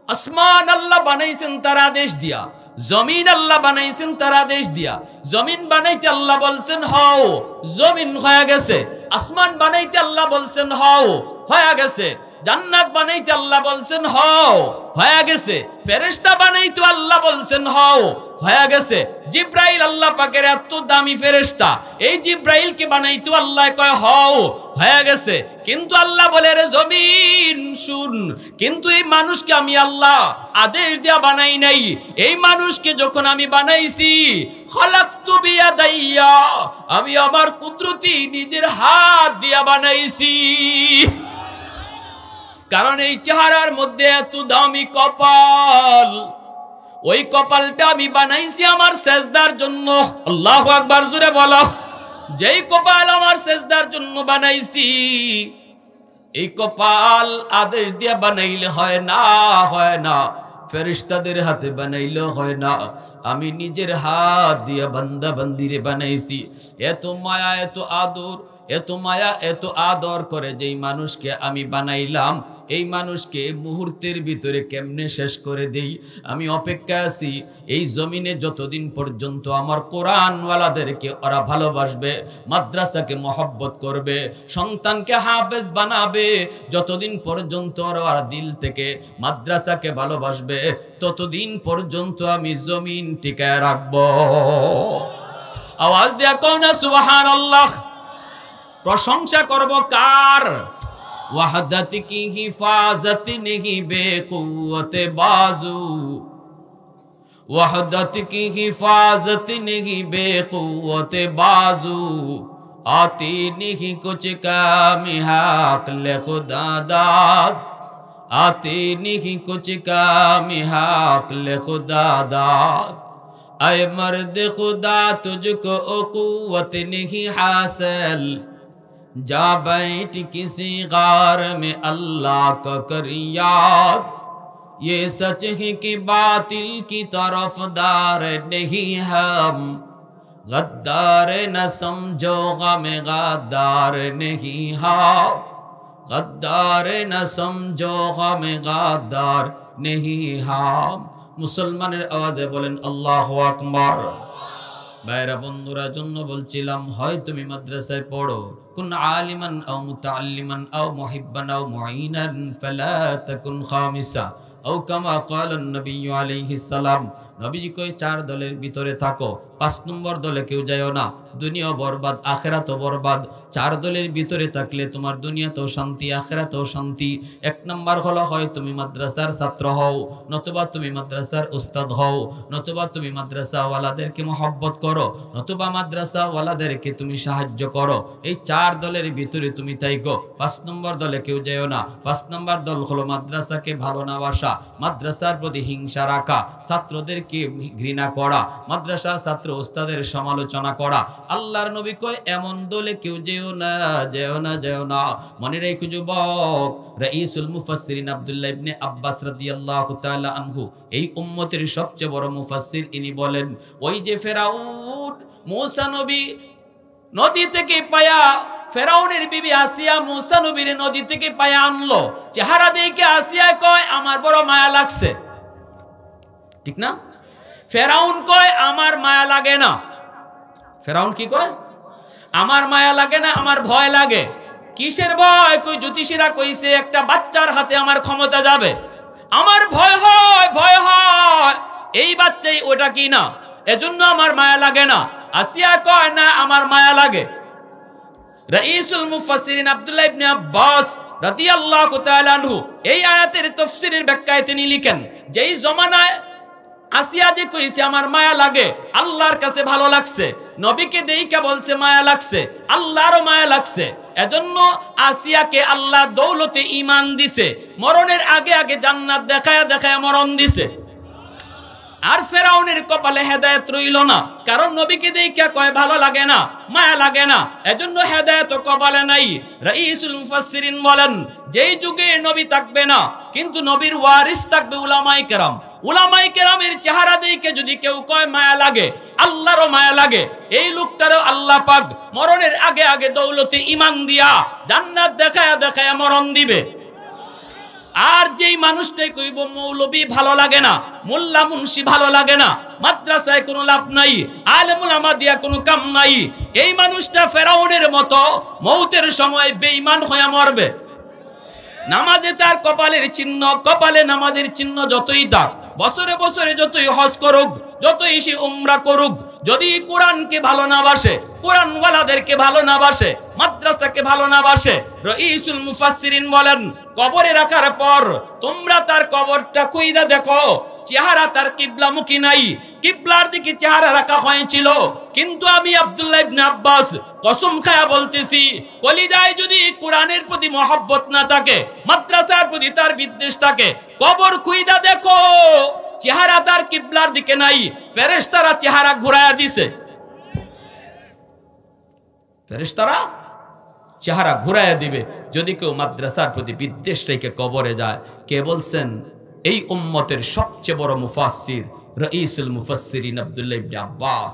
আসমান আল্লাহ বানাইছেন তার আদেশ দিয়া, জমিন আল্লাহ বানাইছেন তার আদেশ দিয়া। জমিন বানাইতে আল্লাহ বলছেন হও, জমিন হয়ে গেছে। আসমান বানাইতে আল্লাহ বলছেন হও, হয়ে গেছে। জান্নাত বানাইতে আল্লাহ বলছেন হও, হয়ে গেছে। ফেরেশতা বানাইতে আল্লাহ বলছেন হও, হয়ে গেছে। জিব্রাইল আল্লাহ পাকের এত দামি ফেরেশতা, এই জিব্রাইলকে বানাইতে আল্লাহ কয় হও, হয়ে গেছে। কিন্তু আল্লাহ বলে, রে জমিন শুন, কিন্তু এই মানুষকে আমি আল্লাহ আদেশ দিয়া বানাই নাই। এই মানুষকে যখন আমি বানাইছি, খলাকতু বিয়াদাইয়া, আমি আমার কুদরতি নিজের হাত দিয়া বানাইছি। কারণ এই চেহারার মধ্যে এত দামি কপাল, ওই কপালটা আমি বানাইছি আমার সেজদার জন্য। আল্লাহু আকবার, জোরে বলো। যেই কপাল আমার সেজদার জন্য বানাইছি, এই কপাল আদেশ দিয়ে বানাইলে হয় না, হয় না। ফেরেশতাদের হাতে বানাইলে হয় না, আমি নিজের হাত দিয়ে বান্দা বান্দিরে বানাইছি। এত মায়া, এত আদর, এত মায়া, এত আদর করে যেই মানুষকে আমি বানাইলাম, এই মানুষকে মুহূর্তের ভিতরে কেমনে শেষ করে দেই। আমি অপেক্ষা আছি এই জমিনে যতদিন পর্যন্ত আমার কোরআনওয়ালাদেরকে ওরা ভালোবাসবে, মাদ্রাসাকে মহব্বত করবে, সন্তানকে হাফেজ বানাবে, যতদিন পর্যন্ত ওরা দিল থেকে মাদ্রাসাকে ভালোবাসবে, ততদিন পর্যন্ত আমি জমিন টিকায় রাখবো। আওয়াজ দিয়া কও না সুবহানাল্লাহ। প্রশংসা করব কার? वहदत की हिफाजत नहीं बेकुव्वत बाजू, वहदत की हिफाजत नहीं बेकुव्वत बाजू, आती नहीं कुछ काम हक ले खुदा दाद, आती नहीं कुछ काम हक ले खुदा दाद। ऐ मर्द खुदा तुझको कुव्वत नहीं हासिल, जा बैठ किसी गार में अल्लाह का कर याद। ये सच है कि बातिल की तरफदार नहीं हम, गद्दार न समझो गम गद्दार नहीं हम, गद्दार न समझो गम गद्दार नहीं हम। মুসলমানের আওয়াজে বলেন আল্লাহু আকবার। ভাইরা বন্ধুরা জন্য বলছিলাম, হয় তুমি মাদ্রাসায় পড়ো, কুন আলিমান আও মুতাআল্লিমান আও মুহিব্বান আও মুঈনান ফালা তাকুন খামিসা আও কামা ক্বালা নবী আলাইহিস সালাম। নবীজি কই 4 দলের ভিতরে থাকো, 5 নম্বর দলে কেউ যায়ও না, দুনিয়া বরবাদ আখিরাতও বরবাদ। 4 দলের ভিতরে থাকলে তোমার দুনিয়াতেও শান্তি আখিরাতেও শান্তি। 1 নম্বর হলো, হয় তুমি মাদ্রাসার ছাত্র হও, নতুবা তুমি মাদ্রাসার উস্তাদ হও, নতুবা তুমি মাদ্রাসা ওয়ালাদেরকে মহব্বত করো, নতুবা মাদ্রাসা ওয়ালাদেরকে তুমি সাহায্য করো। এই 4 দলের ভিতরে তুমি থাইকো। 5 নম্বর দলে কেউ যায়ও না। 5 নম্বর দল হলো মাদ্রাসাকে ভালো না বাসা, মাদ্রাসার প্রতি হিংসা রাখা, ছাত্রদেরকে ঘৃণা করা, মাদ্রাসা ছাত্র উস্তাদের সমালোচনা করা। আল্লাহর নবী কয় এমন দলে কেউ যেও না, যেও না, যেও না। মনে রেখো যুবক, রাইসুল মুফাসসিরিন আব্দুল্লাহ ইবনে আব্বাস রাদিয়াল্লাহু তাআলা আনহু, এই উম্মতের সবচেয়ে বড় মুফাসসির, ইনি বলেন, ওই যে ফেরাউন মূসা নবী নদী থেকে পায়া, ফেরাউনের বিবি আসিয়া মূসা নবীর নদী থেকে পায়া আনলো, চেহারা দেখে আসিয়া কয় আমার বড় মায়া লাগছে, ঠিক না? ফেরাউন কয় আমার মায়া লাগে না। ফেরাউন কি কয়? আমার মায়া লাগে না, আমার ভয় লাগে। কিসের ভয়? কই জ্যোতিষীরা কইছে একটা বাচ্চার হাতে আমার ক্ষমতা যাবে, আমার ভয় হয়, ভয় হয়। এই বাচ্চাই ওটা কি না, এজন্য আমার মায়া লাগে না। আসিয়া কয় না আমার মায়া লাগে। রাইসুল মুফাসসিরিন আব্দুল্লাহ ইবনে আব্বাস রাদিয়াল্লাহু তাআলা আনহু এই আয়াতের তাফসীরের ব্যাখ্যায় তিনি লিখেন, যেই জমানায় আসিয়া যে কইছে আমার মায়া লাগে, আল্লাহর কাছে ভালো লাগছে, নবীকে দেইকা বলছে মায়া লাগছে, আল্লাহরও মায়া লাগছে। এজন্য আসিয়াকে আল্লাহ দৌলতে ঈমান দিছে, মরণের আগে আগে জান্নাত দেখায়া দেখায়া মরণ দিছে। আর ফেরাউনের কপালে হেদায়েত রইল না, কারণ নবীকে দেইকা কয় ভালো লাগে না, মায়া লাগে না, এজন্য হেদায়েত কপালে নাই। রাইসুল মুফাসসিরিন বলেন, যেই যুগে নবী থাকবে না, কিন্তু নবীর ওয়ারিস থাকবে উলামায়ে কেরাম। উলামায়ে কেরামের চেহারা দেখে যদি কেউ কয় মায়া লাগে, আল্লাহরও মায়া লাগে, এই লোকটারও আল্লাহ পাক মরণের আগে আগে দৌলতে ঈমান দিয়া জান্নাত দেখায়া দেখায়া মরণ দিবে। আর যেই মানুষটাই কইব মৌলবী ভালো লাগে না, মোল্লা মুন্সি ভালো লাগে না, মাদ্রাসায় কোনো লাভ নাই, আলেম উলামা দিয়া কোনো কাম নাই, এই মানুষটা ফেরাউনের মতো মৌতের সময় বেঈমান হয়ে মরবে। নামাজে তার কপালের চিহ্ন, কপালে নামাজের চিহ্ন যতই থাক, বছরে বছরে যতই হজ করুক, যতই সে উমরা করুক, যদি কোরআনকে ভালো না বাসে, কোরআনওয়ালাদেরকে ভালো না বাসে, মাদ্রাসাকে ভালো না বাসে, রাইসুল মুফাসসিরিন বলেন, কবরে রাখার পর তোমরা তার কবরটা খুইদা দেখো, চেহারা তার কিবলামুখী নাই, কিবলার দিকে চেহারা রাখা হয়েছিল। কিন্তু আমি আব্দুল্লাহ ইবনে আব্বাস কসম খায়া বলতেছি, কলিজায় যদি কোরআনের প্রতি মহব্বত না থাকে, মাদ্রাসার প্রতি তার বিদ্বেষ থাকে, কবর খুইদা দেখো, চেহারা তার কিবলার দিকে নাই, ফেরেশতারা চেহারা ঘুরায়া দিছে। ফেরেশতারা চেহারা ঘুরায়া দিবে যদি কেউ মাদ্রাসার প্রতি বিদ্বেষ রেখে কবরে যায়। কে বলছেন? এই উম্মতের সবচেয়ে বড় মুফাসসির রাইসুল মুফাসসিরিন আব্দুল্লাহ ইবনে আব্বাস,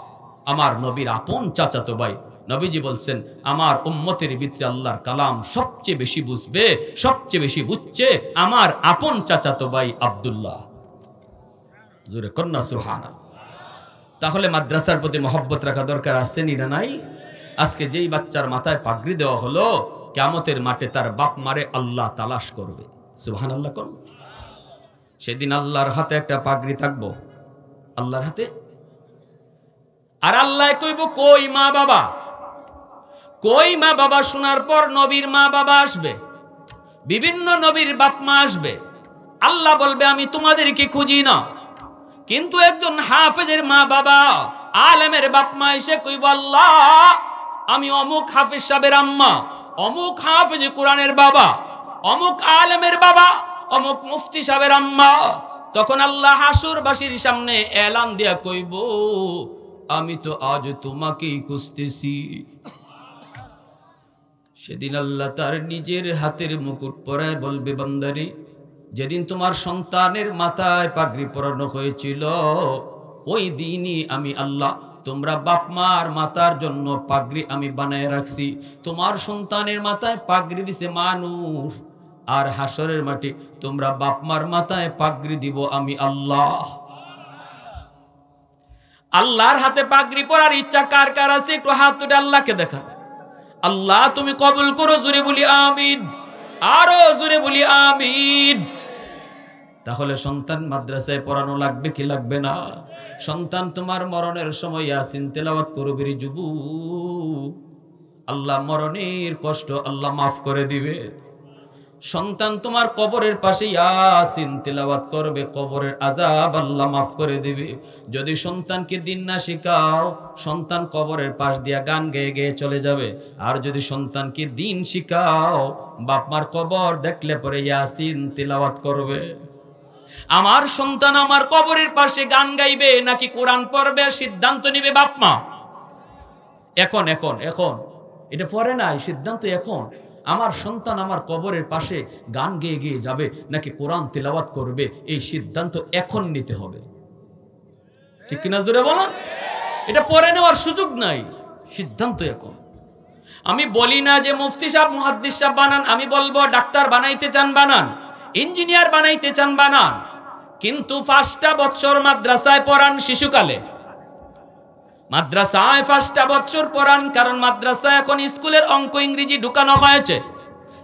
আমার নবীর আপন চাচাতো ভাই। নবীজি বলছেন, আমার উম্মতের ভিতরে আল্লাহর কালাম সবচেয়ে বেশি বুঝবে, সবচেয়ে বেশি বুঝছে আমার আপন চাচাতো ভাই আব্দুল্লাহ। জোরে কন্যা সুবহানাল্লাহ। তাহলে মাদ্রাসার প্রতি মহব্বত রাখা দরকার আছে না নাই? আজকে যেই বাচ্চার মাথায় পাগড়ি দেওয়া হলো, কিয়ামতের মাঠে তার বাপ মারে আল্লাহ তালাশ করবে। সুবহানাল্লাহ কোন? সেদিন আল্লাহর হাতে একটা পাগড়ি থাকবো, আল্লাহর হাতে। আর আল্লাহ কইব, কই মা বাবা, কই মা বাবা? শোনার পর নবীর মা বাবা আসবে, বিভিন্ন নবীর বাপ মা আসবে। আল্লাহ বলবে, আমি তোমাদেরকে খুঁজি না, কিন্তু একজন হাফেজের মা বাবা, আলেমের বাপ মা এসে কইব, আল্লাহ আমি অমুক হাফেজ সাহেবের আম্মা, অমুক হাফেজ কোরআনের বাবা, অমুক আলেমের বাবা, অমুক মুফতি সাহেবের আম্মা, তখন আল্লাহ হাসরবাসীর সামনে এলান দিয়া কইব, আমি তো আজ তোমাকেই খুঁজতেছি। সেদিন আল্লাহ তার নিজের হাতের মুকুট পরায় বলবে, বান্দারে, যেদিন তোমার সন্তানের মাথায় পাগড়ি পরানো হয়েছিল, ওই দিনই আমি আল্লাহ তোমরা বাপ মার মাথার জন্য পাগড়ি আমি বানায় রাখছি। তোমার সন্তানের মাথায় পাগড়ি দিছে মানুষ, আর হাসরের মাটি তোমরা বাপ মার মাথায় পাগড়ি দিব আমি আল্লাহ। আল্লাহর হাতে পাগড়ি পরার ইচ্ছা কার কার আছে একটু হাত তুলে আল্লাহকে দেখা। আল্লাহ তুমি কবুল করো, জোরে বলি আমিন, আরো জোরে বলি আমিন। তাহলে সন্তান মাদ্রাসায় পড়ানো লাগবে কি লাগবে না? সন্তান তোমার মরণের সময় ইয়াসিন তেলাওয়াত করবে রে যুবক, আল্লাহ মরণের কষ্ট আল্লাহ মাফ করে দিবে। সন্তান তোমার কবরের পাশে ইয়াসিন তেলাওয়াত করবে, কবরের আযাব আল্লাহ মাফ করে দিবে। যদি সন্তানকে দিন না শিখাও, সন্তান কবরের পাশ দিয়া গান গেয়ে গেয়ে চলে যাবে। আর যদি সন্তানকে দিন শিখাও, বাপ মার কবর দেখলে পরে ইয়াসিন তেলাওয়াত করবে। আমার সন্তান আমার কবরের পাশে গান গাইবে নাকি কোরআন পড়বে, সিদ্ধান্ত নিবে বাপ মা। এখন এখন এখন এটা পরে না, সিদ্ধান্ত এখন। আমার সন্তান আমার কবরের পাশে গান গেয়ে গেয়ে যাবে নাকি কোরআন তেলাওয়াত করবে, এই সিদ্ধান্ত এখন নিতে হবে। ঠিক কিনা জোরে বলুন? এটা পরে নেওয়ার সুযোগ নাই, সিদ্ধান্ত এখন। আমি বলি না যে মুফতি সাহেব মুহাদ্দিস সাহেব বানান, আমি বলবো ডাক্তার বানাইতে চান বানান, ইঞ্জিনিয়ার বানাইতে চান বানান, কিন্তু 5টা বছর মাদ্রাসায় পড়ান। শিশুকালে মাদ্রাসায় 5টা বছর পড়ান, কারণ মাদ্রাসায় এখন স্কুলের অঙ্ক ইংরেজি ঢুকানো হয়েছে,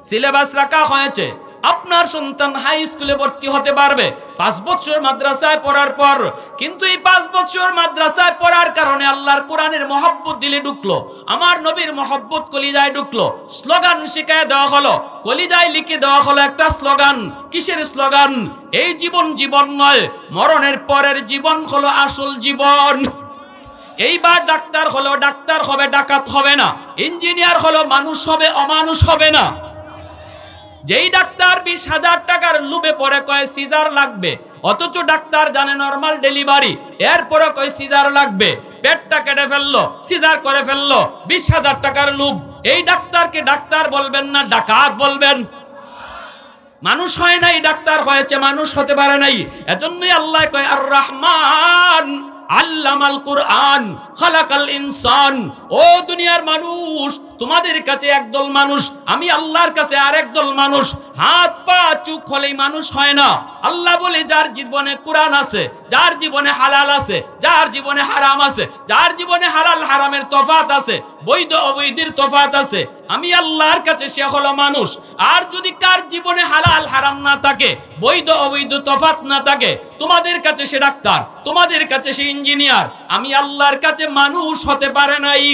সিলেবাস রাখা হয়েছে। আপনার সন্তান হাই স্কুলে ভর্তি হতে পারবে 5 বছর মাদ্রাসায় পড়ার পর। কিন্তু এই 5 বছর মাদ্রাসায় পড়ার কারণে আল্লাহর কোরআনের মহব্বত দিলে ঢুকলো, আমার নবীর মহব্বত কলিজায় ঢুকলো। স্লোগান শিখায় দেওয়া হলো, কলিজায় লিখে দেওয়া হলো একটা স্লোগান। কিসের স্লোগান? এই জীবন জীবন নয়, মরণের পরের জীবন হলো আসল জীবন। এইবার ডাক্তার হলো ডাক্তার হবে, ডাকাত হবে না। ইঞ্জিনিয়ার হলো মানুষ হবে, অমানুষ হবে না। যেই ডাক্তার 20,000 টাকার লুবে পরে কয় সিজার লাগবে, অথচ ডাক্তার জানে নরমাল ডেলিভারি, এরপরে কয় সিজার লাগবে, পেটটা কেটে ফেললো, সিজার করে ফেললো, 20,000 টাকার লুব। এই ডাক্তারকে ডাক্তার বলবেন না, ডাকাত বলবেন। মানুষ হয় নাই, ডাক্তার হয়েছে, মানুষ হতে পারে নাই। এজন্যই আল্লাহ কয় আর রহমান আল্লামাল কুরআন খালাকাল ইনসান। ও দুনিয়ার মানুষ, তোমাদের কাছে একদল মানুষ, আমি আল্লাহর কাছে আরেক দল মানুষ। হাত পা চুখ হলেই মানুষ হয় না। আল্লাহ বলে যার জীবনে কোরআন আছে, যার জীবনে হালাল আছে, যার জীবনে হারাম আছে, যার জীবনে হালাল হারামের তফাত আছে, বৈধ অবৈধের তফাত আছে, আমি আল্লাহর কাছে সে হলো মানুষ। আর যদি কার জীবনে হালাল হারাম না থাকে, বৈধ অবৈধ তফাত না থাকে, তোমাদের কাছে সে ডাক্তার, তোমাদের কাছে সে ইঞ্জিনিয়ার, আমি আল্লাহর কাছে মানুষ হতে পারে নাই।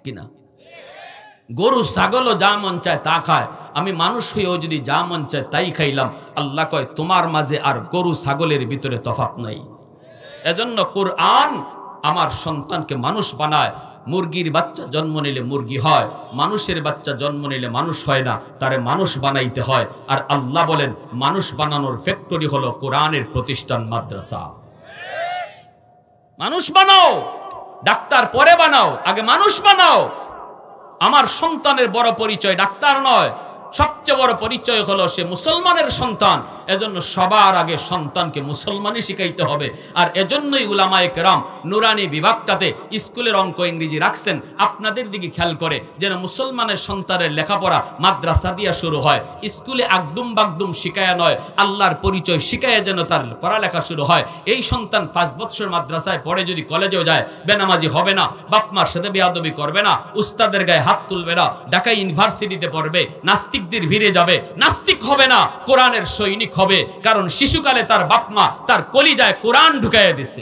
কিনা? গরু ছাগলও যা মন চায় তা খায়, আমি মানুষ হয়েও যদি যা মন চায় তাই খাইলাম, আল্লাহ কয় তোমার মাঝে আর গরু ছাগলের ভিতরে তফাৎ নাই। এজন্য কোরআন আমার সন্তানকে মানুষ বানায়। মুরগির বাচ্চা জন্ম নিলে মুরগি হয়, মানুষের বাচ্চা জন্ম নিলে মানুষ হয় না, তারে মানুষ বানাইতে হয়। আর আল্লাহ বলেন মানুষ বানানোর ফ্যাক্টরি হলো কোরআনের প্রতিষ্ঠান মাদ্রাসা। মানুষ বানাও, ডাক্তার পরে বানাও, আগে মানুষ বানাও। আমার সন্তানের বড় পরিচয় ডাক্তার নয়, সবচেয়ে বড় পরিচয় হলো সে মুসলমানের সন্তান। এজন্য সবার আগে সন্তানকে মুসলমানই শিখাইতে হবে। আর এজন্যই উলামায়ে কেরাম নুরানি বিভাগটাতে স্কুলের অঙ্ক ইংরেজি রাখছেন, আপনাদের দিকে খেয়াল করে যেন মুসলমানের সন্তানের লেখাপড়া মাদ্রাসা দিয়া শুরু হয়। স্কুলে আগদুম বাগদুম শিখায়া নয়, আল্লাহর পরিচয় শিখায়া যেন তার পড়ালেখা শুরু হয়। এই সন্তান 5 বছর মাদ্রাসায় পড়ে যদি কলেজেও যায়, বেনামাজি হবে না, বাপ মার সাথে বেয়াদবি করবে না, উস্তাদের গায়ে হাত তুলবে না, ঢাকা ইউনিভার্সিটিতে পড়বে, নাস্তিকদের ভিড়ে যাবে, নাস্তিক হবে না, কোরআনের সৈনিক হবে। কারণ শিশুকালে তার বাপ মা তার কলিজায় কোরআন ঢুকাইয়া দিছে।